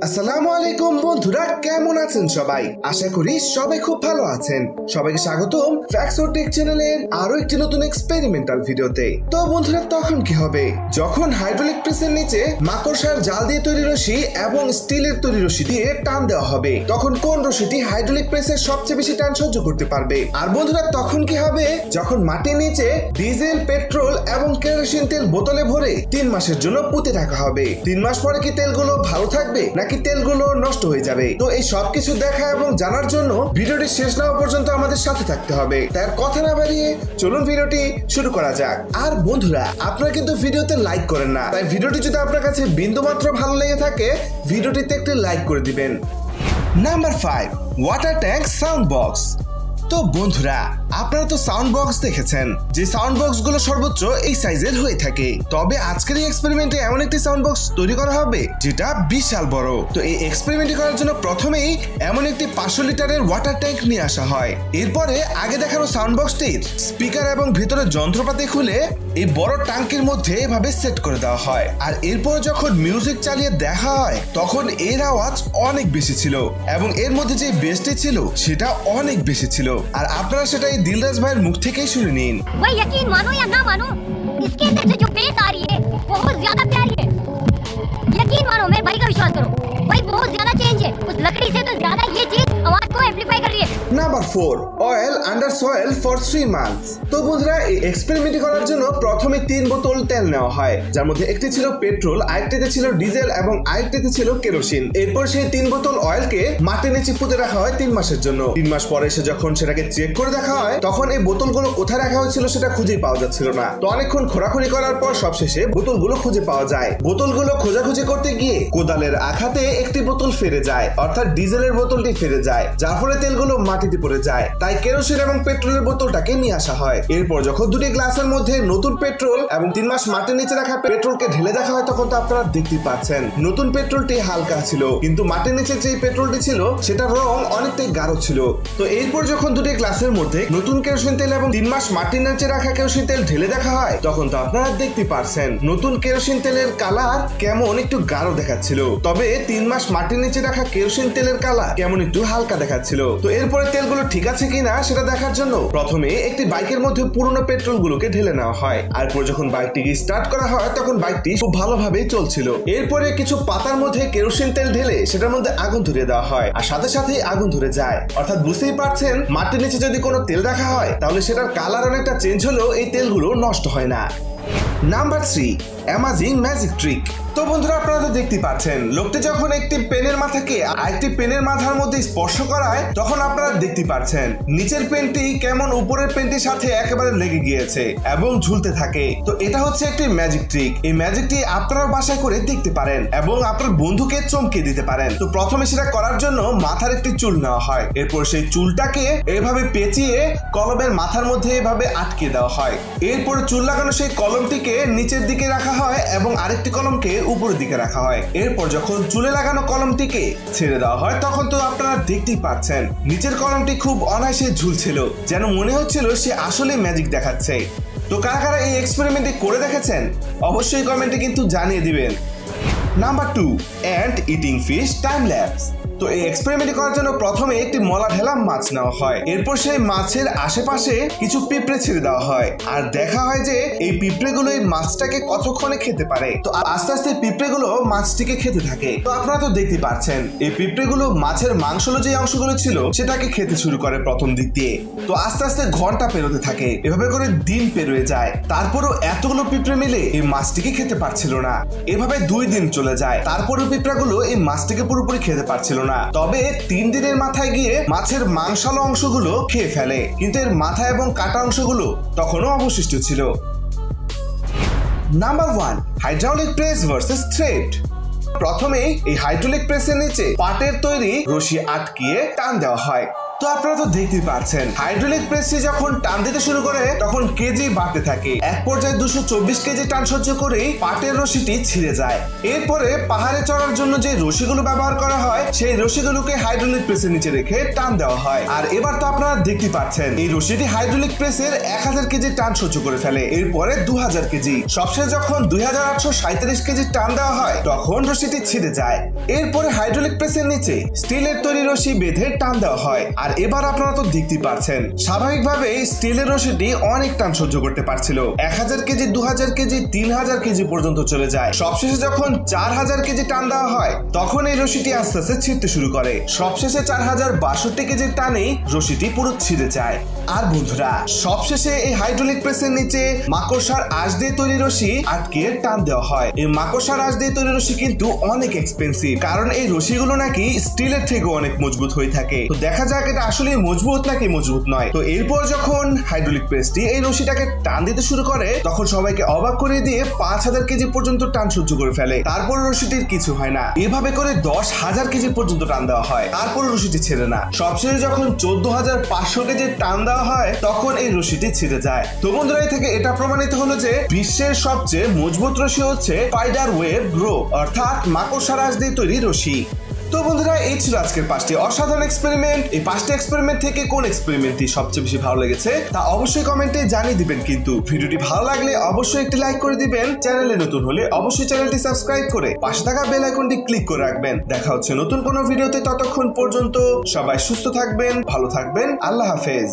আসসালামু আলাইকুম বন্ধুরা, কেমন আছেন সবাই? আশা করি সবাই খুব ভালো আছেন। সবাইকে স্বাগতম ফ্যাক্টস অর টেক চ্যানেলের আরো একটি নতুন এক্সপেরিমেন্টাল ভিডিওতে। তো বন্ধুরা, তখন কি হবে যখন হাইড্রোলিক প্রেসের নিচে মাকড়সার জাল দিয়ে তৈরি রশি এবং স্টিলের তৈরি রশি দিয়ে টান দেওয়া হবে? তখন কোন রশিটি হাইড্রোলিক প্রেসের সবচেয়ে বেশি টান সহ্য করতে পারবে? আর বন্ধুরা, তখন কি হবে যখন মাটির নিচে ডিজেল, পেট্রোল এবং কেরোসিন তেল বোতলে ভরে 3 মাসের জন্য পুঁতে রাখা হবে? 3 মাস পরে কি তেলগুলো ভালো থাকবে নাকি তেলগুলো নষ্ট হয়ে যাবে? তো এই সবকিছু দেখা এবং জানার জন্য ভিডিওটি শেষ না হওয়া পর্যন্ত আমাদের সাথে থাকতে হবে। তার কথা না বাড়িয়ে চলুন ভিডিওটি শুরু করা যাক। আর বন্ধুরা, আপনারা কিন্তু ভিডিওতে লাইক করেন না, তাই ভিডিওটি যদি আপনার কাছে বিন্দুমাত্র ভালো লেগে থাকে ভিডিওটিতে একটি লাইক করে দিবেন। Number 5, water tank sound box. তো বন্ধুরা, আপনারা তো সাউন্ড বক্স দেখেছেন, যে সাউন্ড বক্স গুলো সর্বোচ্চ এই সাইজের হয়ে থাকে। তবে আজকের এই এক্সপেরিমেন্টে এমন একটি সাউন্ড বক্স তৈরি করা হবে যেটা বিশাল বড়। তো এই এক্সপেরিমেন্ট করার জন্য প্রথমেই এমন একটি 500 লিটারের ওয়াটার ট্যাঙ্ক নিয়ে আসা হয়। এরপরে আগে দেখানো সাউন্ড বক্সটির স্পিকার এবং ভিতরে যন্ত্রপাতি খুলে এই বড় ট্যাঙ্কের মধ্যে এভাবে সেট করে দেওয়া হয়। আর এরপর যখন মিউজিক চালিয়ে দেখা হয় তখন এর আওয়াজ অনেক বেশি ছিল এবং এর মধ্যে যে বেসটি ছিল সেটা অনেক বেশি ছিল। আর আপনারা সেটা এই দিলরাজ ভাইয়ের মুখ থেকেই শুনে নিন। भाई यकीन मानो या ना मानो, इसके अंदर से जो बेस आ रही है वो बहुत ज्यादा प्यारी है। यकीन मानो, मेरे भाई का विश्वास करो, भाई बहुत ज्यादा चेंज है। उस लकड़ी से तो ज्यादा ये चीज आवाज को एम्पलीफाई कर रही है। Number 4, oil under soil for 3 months. তো বন্ধুরা, এই এক্সপেরিমেন্ট করার জন্য প্রথমে 3 বোতল তেল নেওয়া হয়, যার মধ্যে একটি ছিল পেট্রোল, আরেকটিতে ছিল ডিজেল এবং আরেকটিতে ছিল কেরোসিন। এরপর সেই 3 বোতল অয়েলকে মাটির নিচে পুঁতে রাখা হয় 3 মাসের জন্য। 3 মাস পরে এসে যখন সেটাকে চেক করে দেখা হয় তখন এই বোতলগুলো কোথায় রাখা হয়েছিল সেটা খুঁজেই পাওয়া যাচ্ছিল না। তো অনেকক্ষণ খোঁড়াখুড়ি করার পর সবশেষে বোতলগুলো খুঁজে পাওয়া যায়। বোতলগুলো খোঁজাখুঁজি করতে গিয়ে কোদালের আঘাতে একটি বোতল ফেরে যায়, অর্থাৎ ডিজেলের বোতলটি ফেরে যায়, যার ফলে তেলগুলো মাটিতে পড়ে যায়। তাই কেরোসিন এবং পেট্রোলের বোতলটাকে নিয়ে আসা হয়। এরপর যখন দুটি গ্লাসের মধ্যে নতুন পেট্রোল এবং 3 মাস মাটির নিচে রাখা পেট্রোলকে ঢেলে দেখা হয় তখন তো আপনারা দেখতে পাচ্ছেন নতুন পেট্রোলটি হালকা ছিল, কিন্তু মাটির নিচে যে পেট্রোলটি ছিল সেটার রং অনেকটাই গাঢ় ছিল। তো এরপর যখন দুটি গ্লাসের মধ্যে নতুন কেরোসিন তেল এবং 3 মাস মাটির নিচে রাখা কেরোসিন তেল ঢেলে দেখা হয় তখন তো আপনারা দেখতে পাচ্ছেন নতুন কেরোসিন তেলের কালার কেমন একটু গাঢ় দেখাচ্ছিল, তবে 3 মাস মাটির নিচে রাখা কেরোসিন তেলের কালার কেমন একটু হালকা দেখাচ্ছিল। তো এরপরে তেলগুলো ঠিক আছে কিনা সেটা দেখার জন্য প্রথমে একটি বাইকের মধ্যে পুরনো পেট্রোল গুলোকে ঢেলে নেওয়া হয়। আর পর যখন বাইকটিকে স্টার্ট করা হয় তখন বাইকটি খুব ভালোভাবেই চলছিল। এরপরে কিছু পাতার মধ্যে কেরোসিন তেল ঢেলে সেটার মধ্যে আগুন ধরিয়ে দেওয়া হয়, আর সাথে সাথেই আগুন ধরে যায়। অর্থাৎ বুঝতেই পারছেন মাটির নিচে যদি কোনো তেল রাখা হয় তাহলে সেটার কালার অনেকটা চেঞ্জ হলেও এই তেলগুলো নষ্ট হয় না। Number 3, amazing magic trick. তো বন্ধুরা, আপনারা তো দেখতে পাচ্ছেন লোকটি যখন একটি পেনের মাথাকে আরেকটি পেনের মাথার মধ্যে স্পর্শ করায় তখন আপনারা দেখতে পাচ্ছেন নিচের পেনটি কেমন উপরের পেনটির সাথে একেবারে লেগে গিয়েছে এবং ঝুলতে থাকে। তো এটা হচ্ছে একটি ম্যাজিক ট্রিক। এই ম্যাজিকটি আপনারা বাসায় করে দেখতে পারেন এবং আপনার বন্ধুকে চমকে দিতে পারেন। তো প্রথমে সেটা করার জন্য মাথার একটি চুল নেওয়া হয়, এরপর সেই চুলটাকে এভাবে পেঁচিয়ে কলমের মাথার মধ্যে এভাবে আটকে দেওয়া হয়। এরপর চুল লাগানো সেই কলমটিকে নিচের দিকে রাখা হয় এবং আরেকটি কলমকে উপরের দিকে রাখা হয়। এরপর যখন চুলে লাগানো কলমটিকে ছেড়ে দেওয়া হয় তখন তো আপনারা দেখতেই পাচ্ছেন নিচের কলমটি খুব অনায়াসে ঝুলছিল, যেন মনে হচ্ছিল সে আসলে ম্যাজিক দেখাচ্ছে। তো কারা কারা এই এক্সপেরিমেন্টটি করে দেখেছেন অবশ্যই কমেন্টে কিন্তু জানিয়ে দিবেন। Number 2, ant eating fish time lapse. তো এই এক্সপেরিমেন্ট করার জন্য প্রথমে একটি মলা ঢেলা মাছ নেওয়া হয়, এরপর সেই মাছের আশেপাশে কিছু পিঁপড়ে ছেড়ে দেওয়া হয় আর দেখা হয় যে এই পিঁপড়েগুলো এই মাছটাকে কতক্ষণে খেতে পারে। তো আস্তে আস্তে পিঁপড়েগুলো মাছটিকে খেতে থাকে। তো আপনারা তো দেখতে পাচ্ছেন এই পিঁপড়েগুলো মাছের মাংসলো যে অংশগুলো ছিল সেটাকে খেতে শুরু করে প্রথম দিক দিয়ে। তো আস্তে আস্তে ঘন্টা পেরোতে থাকে, এভাবে করে দিন পেরোয় যায়। তারপরও এতগুলো পিঁপড়ে মিলে এই মাছটিকে খেতে পারছিল না। এভাবে 2 দিন চলে যায়, তারপরও পিঁপড়াগুলো এই মাছটিকে পুরোপুরি খেতে পারছিল না। তবে 3 দিনের মাথায় গিয়ে মাছের মাংসালো অংশগুলো খেয়ে ফেলে, কিন্তু এর মাথা এবং কাটা অংশগুলো তখনও অবশিষ্ট ছিল। Number 1, hydraulic press versus thread. প্রথমে এই হাইড্রোলিক প্রেসের নিচে পাটের তৈরি রশি আটকিয়ে টান দেওয়া হয়। তো আপনারা তো দেখতেই পাচ্ছেন হাইড্রোলিক প্রেসটি যখন টান দিতে শুরু করে তখন কেজি বাড়তে থাকে। এক পর্যায়ে 224 কেজি টান সহ্য করেই পাটের রশিটি ছিঁড়ে যায়। এরপরে পাহাড়ে চড়ার জন্য যে রশিগুলো ব্যবহার করা হয় সেই রশিগুলোকে হাইড্রোলিক প্রেসের নিচে রেখে টান দেওয়া হয়। আর এবার তো আপনারা দেখতে পাচ্ছেন এই রশিটি হাইড্রোলিক প্রেসের 1000 কেজি টান সহ্য করে ফেলে। এরপরে 2000 কেজি, সবশেষে যখন 2837 কেজি টান দেওয়া হয় তখন রশিটি ছিঁড়ে যায়। এরপরে হাইড্রোলিক প্রেসের নিচে স্টিলের তৈরি রশি বেঁধে টান দেওয়া হয়। আর এবার আপনারা তো দেখতেই পাচ্ছেন স্বাভাবিকভাবে স্টিলের রশিটি অনেক টান সহ্য করতে পারছিল। 1000 কেজি, 2000 কেজি, 3000 কেজি পর্যন্ত চলে যায়। সবশেষে যখন 4000 কেজি টান দেওয়া হয় তখন এই রশিটি আস্তে আস্তে ছিঁড়তে শুরু করে। সবশেষে 4062 কেজির টানেই রশিটি পুরো ছিঁড়ে যায়। আর বন্ধুরা সবশেষে এই হাইড্রোলিক প্রেসের নিচে মাকড়সার আঁশ দিয়ে তৈরি রশি আটকে টান দেওয়া হয়। এই মাকড়সার আঁশ দিয়ে তৈরি রশি কিন্তু অনেক এক্সপেন্সিভ, কারণ এই রশিগুলো নাকি স্টিলের থেকে অনেক মজবুত হয়ে থাকে। তো দেখা যাক এটা আসলে মজবুত নাকি মজবুত নয়। তো এরপর যখন হাইড্রোলিক প্রেসটি এই রশিটাকে টান দিতে শুরু করে তখন সবাইকে অবাক করে দিয়ে 5000 কেজি পর্যন্ত টান সহ্য করে ফেলে। তারপর রশিটির কিছু হয় না। এভাবে করে 10,000 কেজি পর্যন্ত টান দেওয়া হয়, তারপর রশিটি ছেড়ে না। সবশেষে যখন 14,500 কেজি টান দেওয়া হয় তখন এই রশিটি ছিঁড়ে যায়। তো বন্ধুরা এই থেকে এটা প্রমাণিত হলো যে বিশ্বের সবচেয়ে মজবুত রশি হচ্ছে স্পাইডার ওয়েব রোপ, অর্থাৎ মাকড়সার আঁশ দিয়ে তৈরি রশি। তো বন্ধুরা এই ছিল আজকের 5টি অসাধারণ এক্সপেরিমেন্ট। এই 5টি এক্সপেরিমেন্ট থেকে কোন এক্সপেরিমেন্টটি সবচেয়ে বেশি ভালো লেগেছে তা অবশ্যই কমেন্টে জানিয়ে দিবেন। কিন্তু ভিডিওটি ভালো লাগলে অবশ্যই একটি লাইক করে দিবেন। চ্যানেলে নতুন হলে অবশ্যই চ্যানেলটি সাবস্ক্রাইব করে পাশে থাকা বেল আইকনটি ক্লিক করে রাখবেন। দেখা হচ্ছে নতুন কোনো ভিডিওতে। ততক্ষণ পর্যন্ত সবাই সুস্থ থাকবেন, ভালো থাকবেন। আল্লাহ হাফেজ।